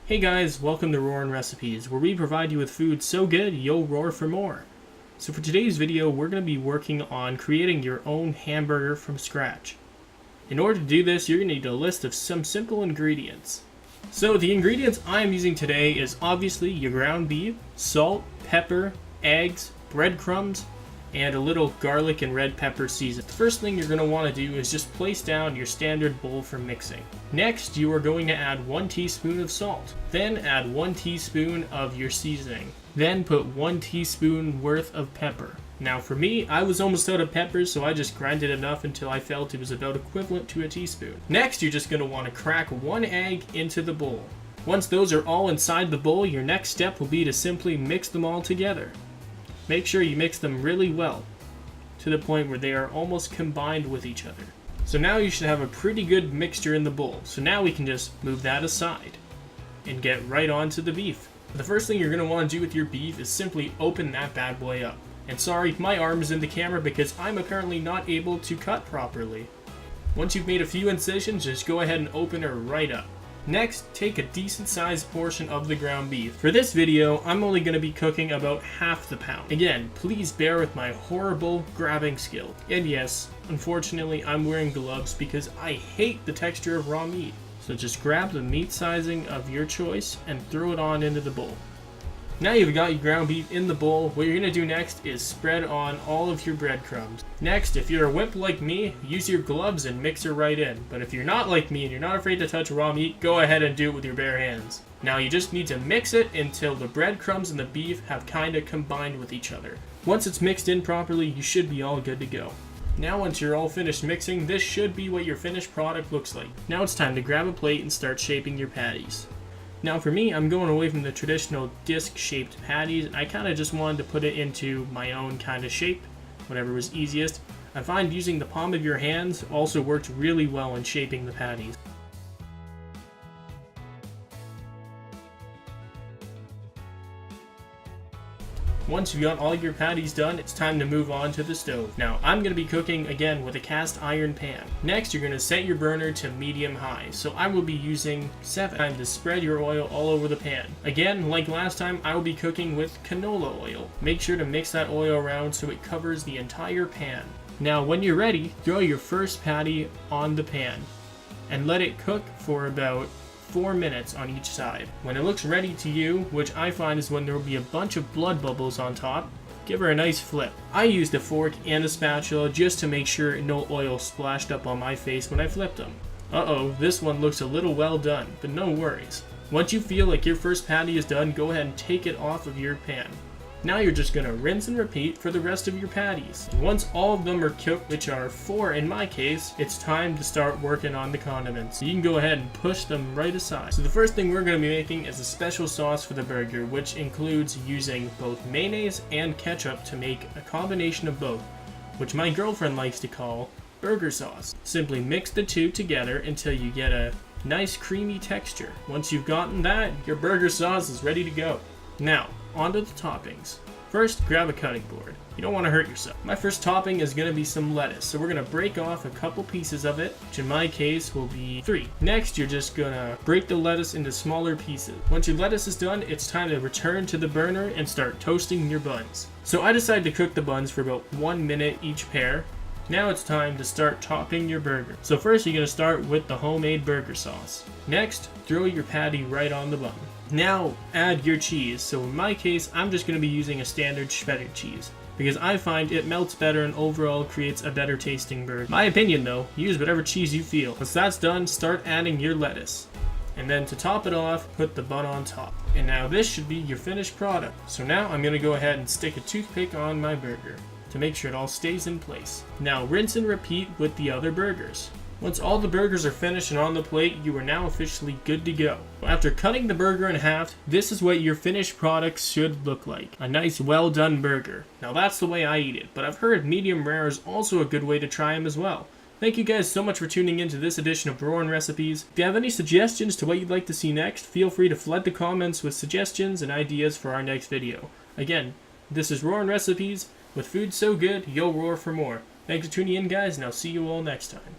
Hey guys, welcome to Roarin Recipes, where we provide you with food so good you'll roar for more. So for today's video, we're going to be working on creating your own hamburger from scratch. In order to do this, you're going to need a list of some simple ingredients. So the ingredients I'm using today is obviously your ground beef, salt, pepper, eggs, breadcrumbs, and a little garlic and red pepper season. The first thing you're going to want to do is just place down your standard bowl for mixing. Next, you are going to add 1 teaspoon of salt. Then add 1 teaspoon of your seasoning. Then put 1 teaspoon worth of pepper. Now for me, I was almost out of peppers, so I just grinded enough until I felt it was about equivalent to a teaspoon. Next, you're just going to want to crack 1 egg into the bowl. Once those are all inside the bowl, your next step will be to simply mix them all together. Make sure you mix them really well, to the point where they are almost combined with each other. So now you should have a pretty good mixture in the bowl. So now we can just move that aside and get right on to the beef. The first thing you're going to want to do with your beef is simply open that bad boy up. And sorry, my arm is in the camera because I'm apparently not able to cut properly. Once you've made a few incisions, just go ahead and open her right up. Next, take a decent sized portion of the ground beef. For this video, I'm only going to be cooking about half the pound. Again, please bear with my horrible grabbing skill. And yes, unfortunately, I'm wearing gloves because I hate the texture of raw meat. So just grab the meat sizing of your choice and throw it on into the bowl. Now you've got your ground beef in the bowl, what you're going to do next is spread on all of your breadcrumbs. Next, if you're a wimp like me, use your gloves and mix her right in. But if you're not like me and you're not afraid to touch raw meat, go ahead and do it with your bare hands. Now you just need to mix it until the breadcrumbs and the beef have kinda combined with each other. Once it's mixed in properly, you should be all good to go. Now once you're all finished mixing, this should be what your finished product looks like. Now it's time to grab a plate and start shaping your patties. Now for me, I'm going away from the traditional disc-shaped patties. I kind of just wanted to put it into my own kind of shape, whatever was easiest. I find using the palm of your hands also worked really well in shaping the patties. Once you've got all your patties done, it's time to move on to the stove. Now, I'm going to be cooking again with a cast iron pan. Next, you're going to set your burner to medium-high. So I will be using 7. Time to spread your oil all over the pan. Again, like last time, I will be cooking with canola oil. Make sure to mix that oil around so it covers the entire pan. Now, when you're ready, throw your first patty on the pan and let it cook for about 4 minutes on each side. When it looks ready to you, which I find is when there will be a bunch of blood bubbles on top, give her a nice flip. I used a fork and a spatula just to make sure no oil splashed up on my face when I flipped them. Uh-oh, this one looks a little well done, but no worries. Once you feel like your first patty is done, go ahead and take it off of your pan. Now you're just going to rinse and repeat for the rest of your patties. And once all of them are cooked, which are 4 in my case, it's time to start working on the condiments. So you can go ahead and push them right aside. So the first thing we're going to be making is a special sauce for the burger, which includes using both mayonnaise and ketchup to make a combination of both, which my girlfriend likes to call burger sauce. Simply mix the two together until you get a nice creamy texture. Once you've gotten that, your burger sauce is ready to go. Now, onto the toppings. First, grab a cutting board. You don't want to hurt yourself. My first topping is going to be some lettuce, so we're going to break off a couple pieces of it, which in my case will be 3. Next, you're just going to break the lettuce into smaller pieces. Once your lettuce is done, it's time to return to the burner and start toasting your buns. So I decided to cook the buns for about 1 minute each pair. Now it's time to start topping your burger. So first you're going to start with the homemade burger sauce. Next, throw your patty right on the bun. Now add your cheese. So in my case, I'm just going to be using a standard shredded cheese because I find it melts better and overall creates a better tasting burger. My opinion though, use whatever cheese you feel. Once that's done, start adding your lettuce. And then to top it off, put the bun on top. And now this should be your finished product. So now I'm going to go ahead and stick a toothpick on my burger to make sure it all stays in place. Now rinse and repeat with the other burgers. Once all the burgers are finished and on the plate, you are now officially good to go. After cutting the burger in half, this is what your finished product should look like. A nice well done burger. Now that's the way I eat it, but I've heard medium rare is also a good way to try them as well. Thank you guys so much for tuning in to this edition of Roarin Recipes. If you have any suggestions to what you'd like to see next, feel free to flood the comments with suggestions and ideas for our next video. Again, this is Roarin Recipes. With food so good, you'll roar for more. Thanks for tuning in, guys, and I'll see you all next time.